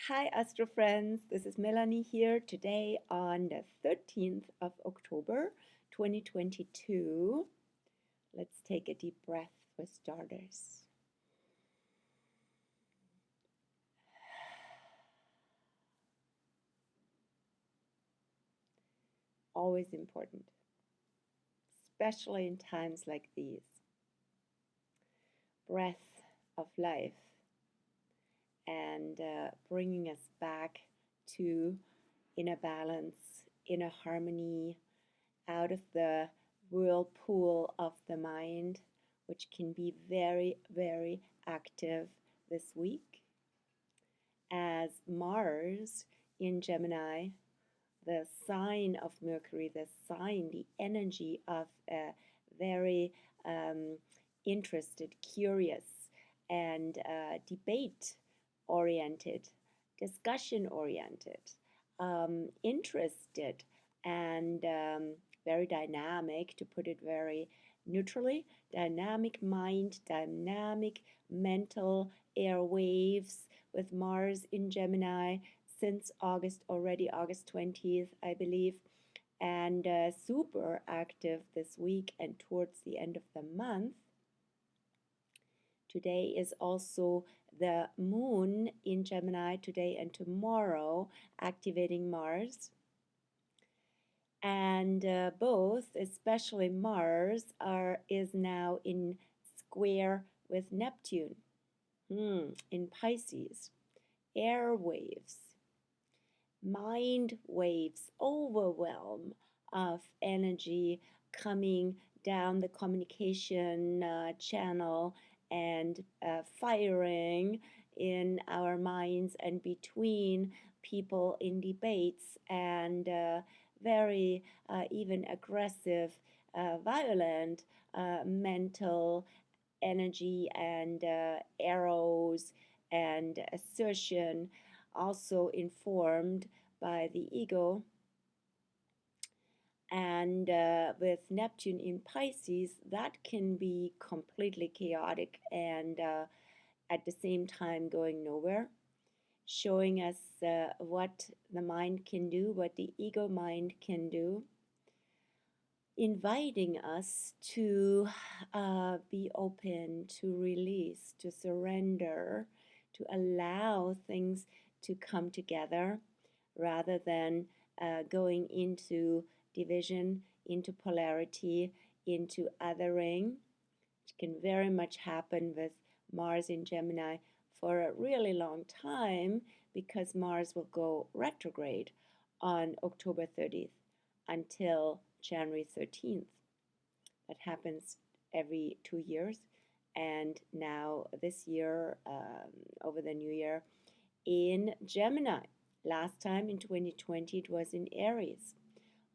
Hi Astro friends, this is Melanie here today on the 13th of October 2022. Let's take a deep breath for starters. Always important, especially in times like these. Breath of life and bringing us back to inner balance, inner harmony, out of the whirlpool of the mind, which can be very, very active this week, as Mars in Gemini, the sign of Mercury, the sign, the energy of a very interested, curious, and debate-oriented, discussion-oriented, interested, and very dynamic, to put it very neutrally, dynamic mind, dynamic mental airwaves with Mars in Gemini since August already, August 20th, I believe, and super active this week and towards the end of the month. Today is also the moon in Gemini, today and tomorrow, activating Mars. And both, especially Mars, is now in square with Neptune in Pisces. Airwaves, mind waves, overwhelm of energy coming down the communication channel and firing in our minds and between people in debates, and very even aggressive, violent mental energy and arrows and assertion, also informed by the ego. And with Neptune in Pisces, that can be completely chaotic and at the same time going nowhere, showing us what the mind can do, what the ego mind can do, inviting us to be open, to release, to surrender, to allow things to come together rather than going into division, into polarity, into othering, which can very much happen with Mars in Gemini for a really long time, because Mars will go retrograde on October 30th until January 13th. That happens every 2 years, and now this year, over the new year, in Gemini. Last time in 2020 it was in Aries.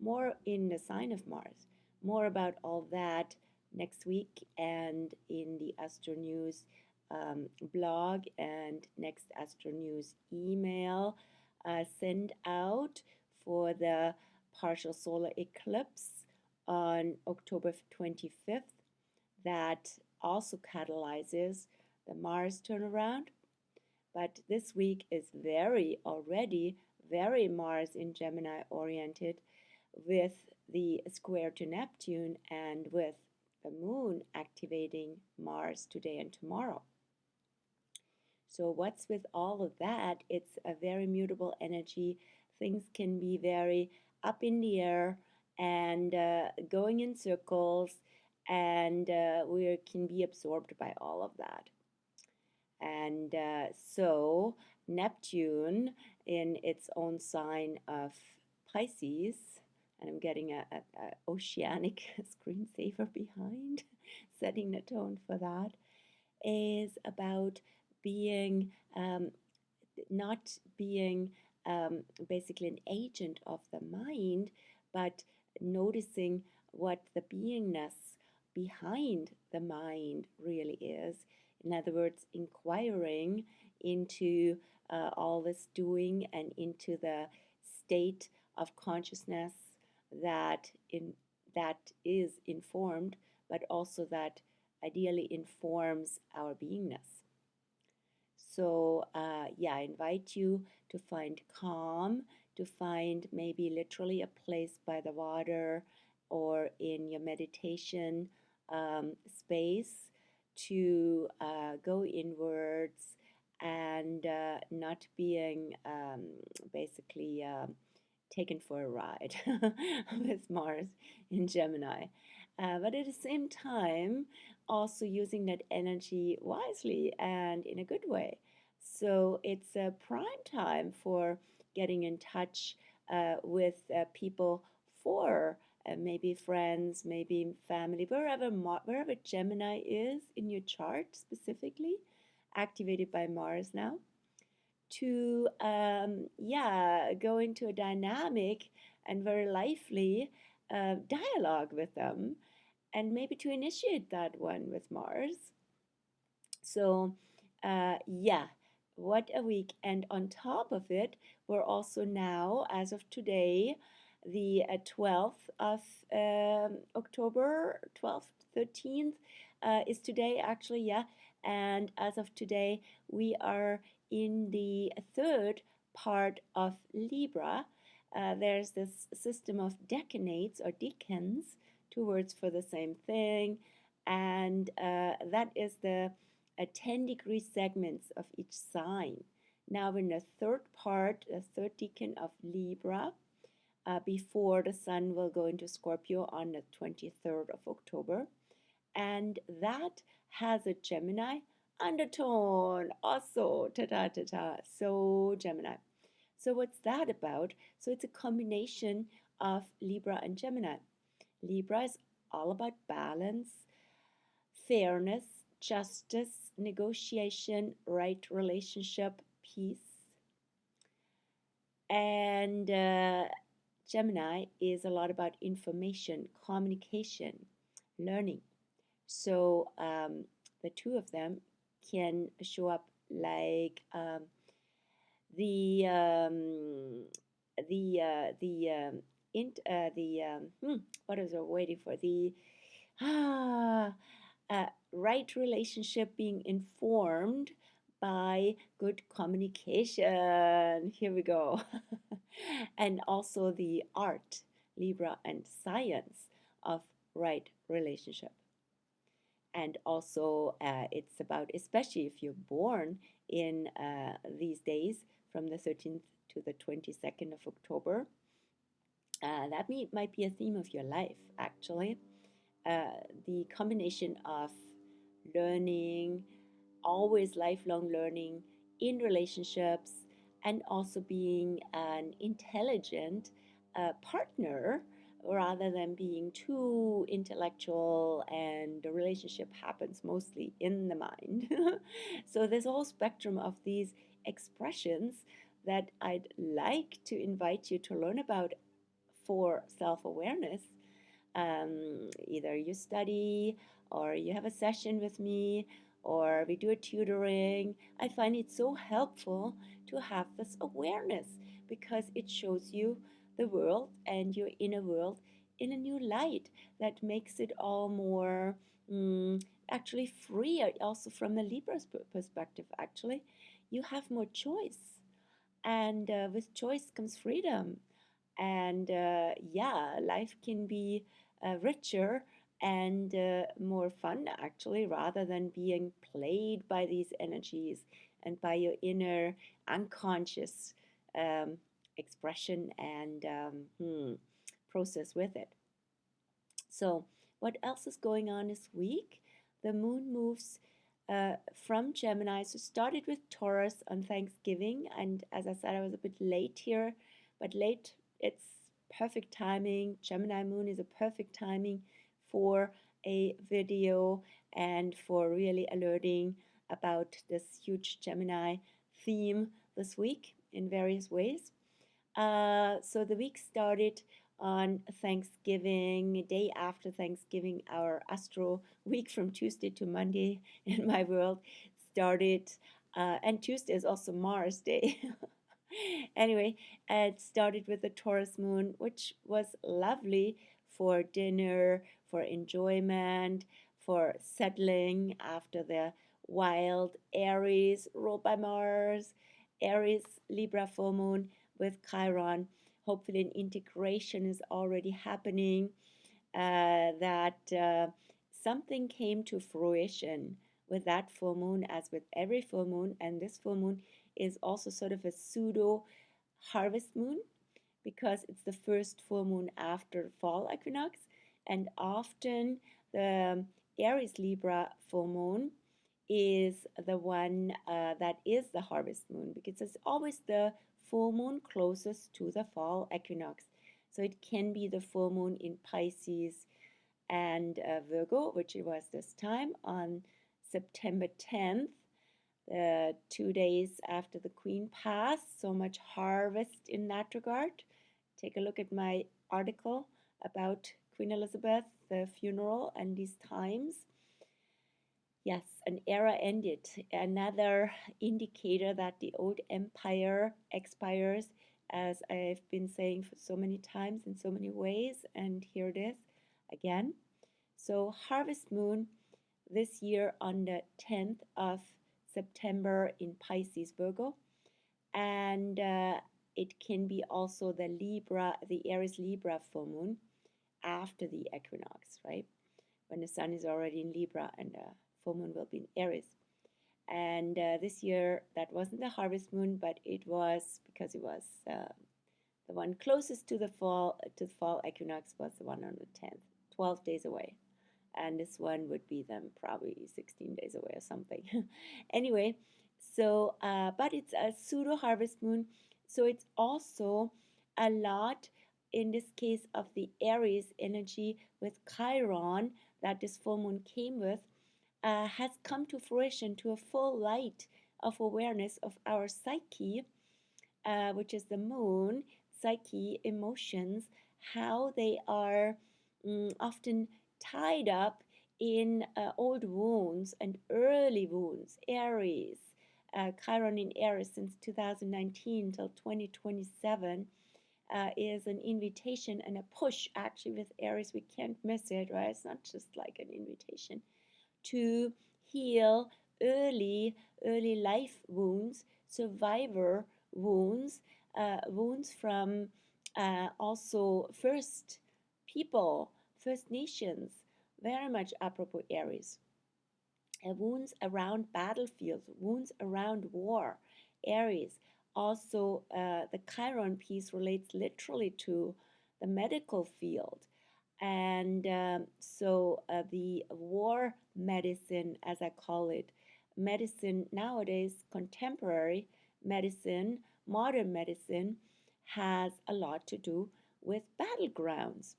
More in the sign of Mars. More about all that next week and in the Astro News blog and next Astro News email send out for the partial solar eclipse on October 25th. That also catalyzes the Mars turnaround. But this week is already very Mars in Gemini oriented, with the square to Neptune and with the moon activating Mars today and tomorrow. So what's with all of that? It's a very mutable energy. Things can be very up in the air and going in circles, and we can be absorbed by all of that. And so Neptune in its own sign of Pisces, and I'm getting a oceanic screensaver behind, setting the tone for that, is about being, not being basically an agent of the mind, but noticing what the beingness behind the mind really is. In other words, inquiring into all this doing and into the state of consciousness that is informed, but also that ideally informs our beingness. So yeah, I invite you to find calm, to find maybe literally a place by the water or in your meditation space to go inwards and not being basically taken for a ride with Mars in Gemini. But at the same time, also using that energy wisely and in a good way. So it's a prime time for getting in touch with people for maybe friends, maybe family, wherever Gemini is in your chart specifically, activated by Mars now, to yeah, go into a dynamic and very lively dialogue with them, and maybe to initiate that one with Mars. So yeah, what a week. And on top of it, we're also now, as of today, the 12th of October, 12th, 13th is today actually, yeah. And as of today, we are in the third part of Libra. There's this system of decanates or decans, two words for the same thing, and that is the 10-degree segments of each sign. Now we're in the third part, the third decan of Libra, before the sun will go into Scorpio on the 23rd of October. And that has a Gemini undertone. Also, ta-ta-ta-ta, so Gemini. So what's that about? So it's a combination of Libra and Gemini. Libra is all about balance, fairness, justice, negotiation, right relationship, peace. And Gemini is a lot about information, communication, learning. So the two of them can show up like the what is I waiting for, the right relationship being informed by good communication. Here we go. And also the art, Libra, and science of right relationship. And also it's about, especially if you're born in these days from the 13th to the 22nd of October, that might be a theme of your life actually. The combination of learning, always lifelong learning in relationships, and also being an intelligent partner rather than being too intellectual, and the relationship happens mostly in the mind. So there's a whole spectrum of these expressions that I'd like to invite you to learn about for self-awareness. Either you study or you have a session with me or we do a tutoring. I find it so helpful to have this awareness because it shows you the world and your inner world in a new light that makes it all more actually freer. Also from the Libra's perspective, actually you have more choice, and with choice comes freedom. And yeah, life can be richer and more fun actually, rather than being played by these energies and by your inner unconscious expression and process with it. So what else is going on this week? The moon moves from Gemini. So started with Taurus on Thanksgiving, and as I said, I was a bit late here, but late, it's perfect timing. Gemini moon is a perfect timing for a video and for really alerting about this huge Gemini theme this week in various ways. So the week started on Thanksgiving, day after Thanksgiving. Our Astro week from Tuesday to Monday in my world started, and Tuesday is also Mars Day. Anyway, it started with the Taurus moon, which was lovely for dinner, for enjoyment, for settling after the wild Aries ruled by Mars. Aries Libra full moon with Chiron. Hopefully an integration is already happening, that something came to fruition with that full moon, as with every full moon. And this full moon is also sort of a pseudo harvest moon, because it's the first full moon after fall equinox. And often the Aries Libra full moon is the one that is the harvest moon, because it's always the full moon closest to the fall equinox. So it can be the full moon in Pisces and Virgo, which it was this time on September 10th, 2 days after the Queen passed. So much harvest in that regard. Take a look at my article about Queen Elizabeth, the funeral, and these times. Yes, an era ended. Another indicator that the old empire expires, as I've been saying for so many times in so many ways, and here it is again. So harvest moon this year on the 10th of September in Pisces Virgo, and it can be also the Aries Libra full moon after the equinox, right? When the sun is already in Libra and the full moon will be in Aries. And this year that wasn't the harvest moon, but it was, because it was the one closest to the fall equinox, was the one on the 10th, 12 days away. And this one would be then probably 16 days away or something. Anyway, so but it's a pseudo harvest moon, so it's also a lot in this case of the Aries energy with Chiron that this full moon came with, has come to fruition, to a full light of awareness of our psyche, which is the moon, psyche, emotions, how they are often tied up in old wounds and early wounds. Aries, Chiron in Aries since 2019 till 2027 is an invitation and a push. Actually, with Aries, we can't miss it, right? It's not just like an invitation to heal early life wounds, survivor wounds, wounds from also first people, First Nations, very much apropos Aries. Wounds around battlefields, wounds around war, Aries. Also, the Chiron piece relates literally to the medical field. And so the war medicine, as I call it, medicine nowadays, contemporary medicine, modern medicine, has a lot to do with battlegrounds.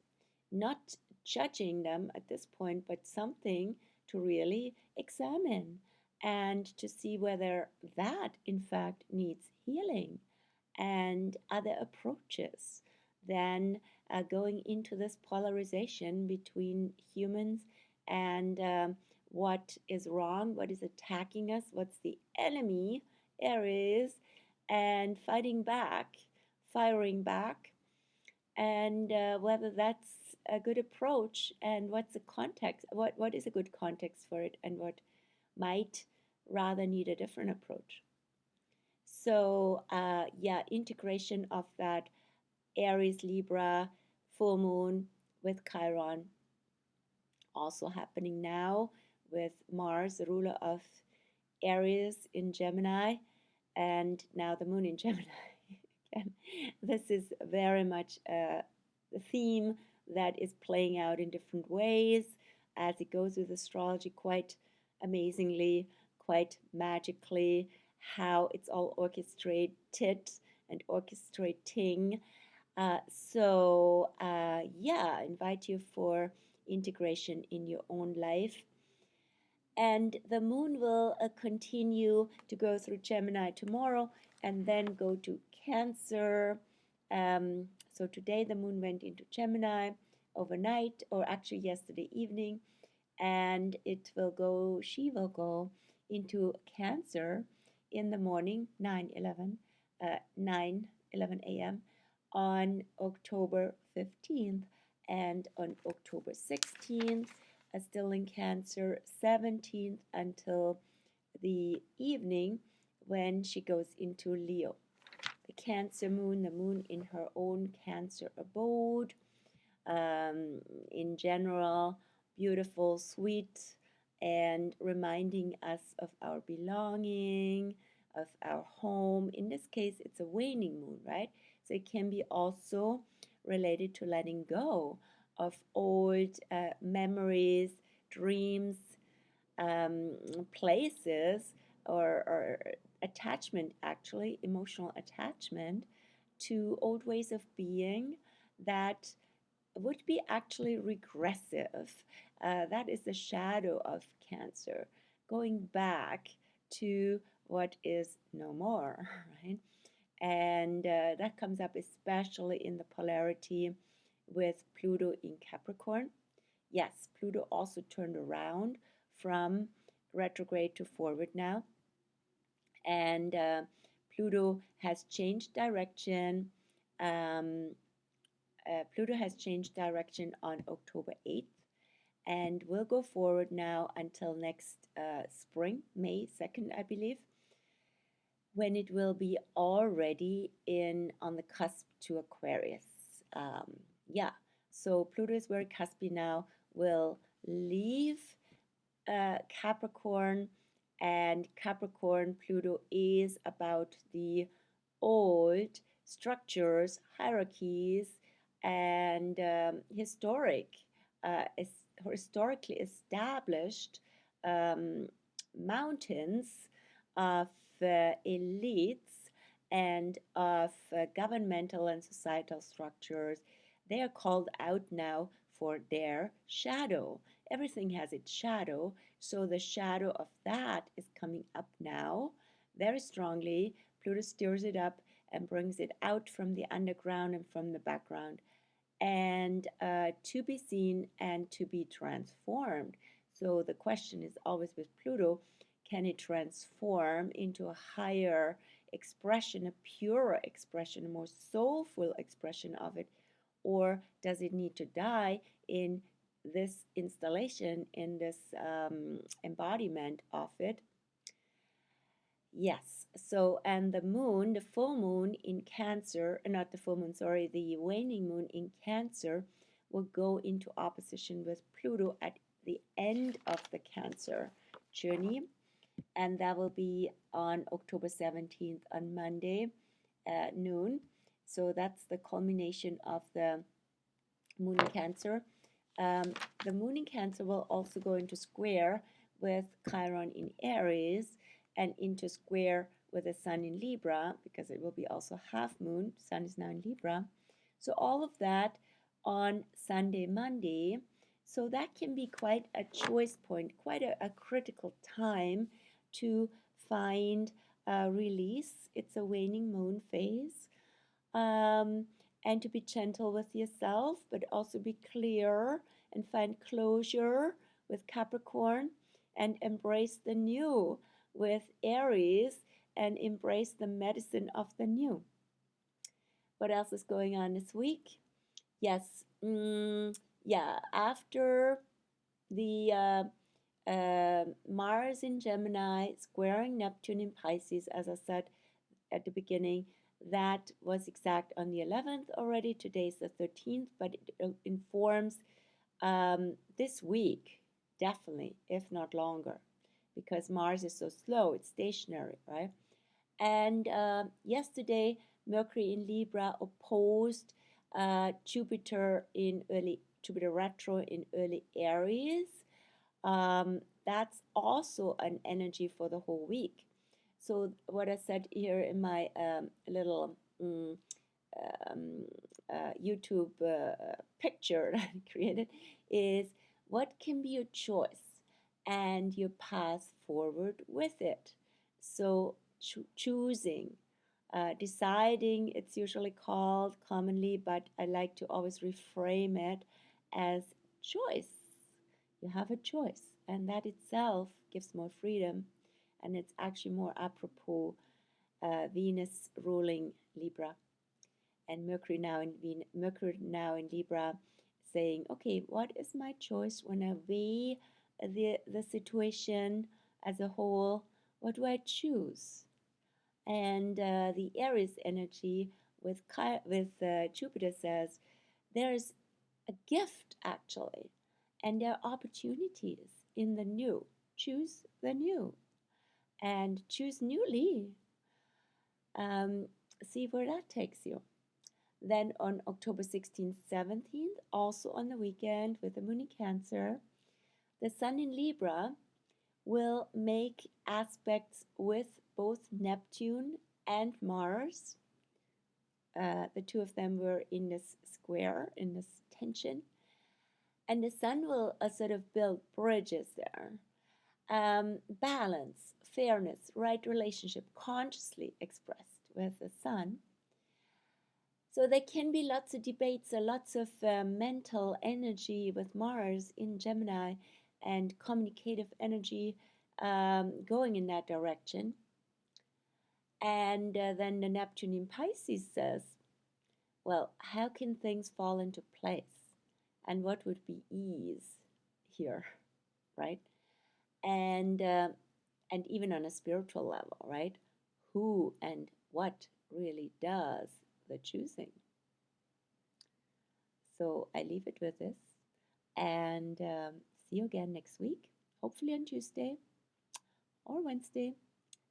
Not judging them at this point, but something to really examine and to see whether that, in fact, needs healing and other approaches than going into this polarization between humans and what is wrong, what is attacking us, what's the enemy, Aries, and fighting back, firing back, and whether that's a good approach, and what's the context, what is a good context for it, and what might rather need a different approach. So yeah, integration of that Aries Libra full moon with Chiron also happening now, with Mars, the ruler of Aries, in Gemini, and now the moon in Gemini. Again, this is very much the theme that is playing out in different ways as it goes with astrology, quite amazingly, quite magically, how it's all orchestrated and orchestrating. Yeah, I invite you for integration in your own life. And the moon will continue to go through Gemini tomorrow and then go to Cancer. So today the moon went into Gemini overnight, or actually yesterday evening, and she will go into Cancer in the morning, 9:11 a.m. on October 15th, and on October 16th, still in Cancer, 17th until the evening, when she goes into Leo. The Cancer moon, the moon in her own Cancer abode. In general, beautiful, sweet, and reminding us of our belonging, of our home. In this case, it's a waning moon, right? So it can be also related to letting go of old memories, dreams, places, or attachment, actually, emotional attachment to old ways of being that would be actually regressive. That is the shadow of Cancer, going back to what is no more, right? And that comes up especially in the polarity with Pluto in Capricorn. Yes, Pluto also turned around from retrograde to forward now, and Pluto has changed direction. Pluto has changed direction on October 8th and will go forward now until next spring, May 2nd, I believe, when it will be already on the cusp to Aquarius. Yeah, so Pluto is very cuspy now, will leave Capricorn, and Capricorn Pluto is about the old structures, hierarchies, and historically established um, mountains of elites and of governmental and societal structures. They are called out now for their shadow. Everything has its shadow, so the shadow of that is coming up now very strongly. Pluto stirs it up and brings it out from the underground and from the background, and to be seen and to be transformed. So the question is always with Pluto, can it transform into a higher expression, a purer expression, a more soulful expression of it, or does it need to die in this installation, in this embodiment of it? Yes, so, and the moon, the full moon in Cancer, not the full moon, sorry, the waning moon in Cancer will go into opposition with Pluto at the end of the Cancer journey, and that will be on October 17th on Monday at noon. So that's the culmination of the moon in Cancer. The moon in Cancer will also go into square with Chiron in Aries and into square with the sun in Libra, because it will be also half moon. Sun is now in Libra. So all of that on Sunday, Monday. So that can be quite a choice point, quite a critical time to find a release. It's a waning moon phase. And to be gentle with yourself, but also be clear and find closure with Capricorn, and embrace the new with Aries, and embrace the medicine of the new. What else is going on this week? Yes, yeah, after the Mars in Gemini squaring Neptune in Pisces, as I said at the beginning, that was exact on the 11th already. Today is the 13th, but it informs this week, definitely, if not longer, because Mars is so slow, it's stationary, right? And yesterday, Mercury in Libra opposed Jupiter retro in early Aries. That's also an energy for the whole week. So what I said here in my little YouTube picture that I created is, what can be your choice and your path forward with it? So choosing, deciding, it's usually called commonly, but I like to always reframe it as choice. You have a choice, and that itself gives more freedom, and it's actually more apropos Venus ruling Libra, and Mercury now in Libra, saying, okay, what is my choice when I weigh the situation as a whole? What do I choose? And the Aries energy with Jupiter says there's a gift actually, and there are opportunities in the new. Choose the new and choose newly. Um, See where that takes you. Then on October 16th, 17th, also on the weekend with the moon in Cancer, the Sun in Libra will make aspects with both Neptune and Mars. The two of them were in this square, in this tension. And the Sun will sort of build bridges there. Balance, fairness, right relationship, consciously expressed with the Sun. So there can be lots of debates, lots of mental energy with Mars in Gemini and communicative energy going in that direction. And then the Neptune in Pisces says, well, how can things fall into place? And what would be ease here, right? And even on a spiritual level, right? Who and what really does the choosing? So I leave it with this, and see you again next week, hopefully on Tuesday or Wednesday.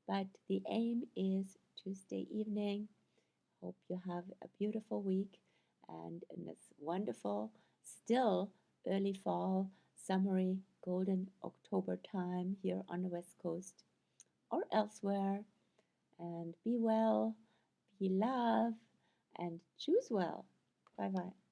But the aim is Tuesday evening. Hope you have a beautiful week and in this wonderful, still early fall, summery, golden October time here on the West Coast or elsewhere. And be well, be love, and choose well. Bye bye.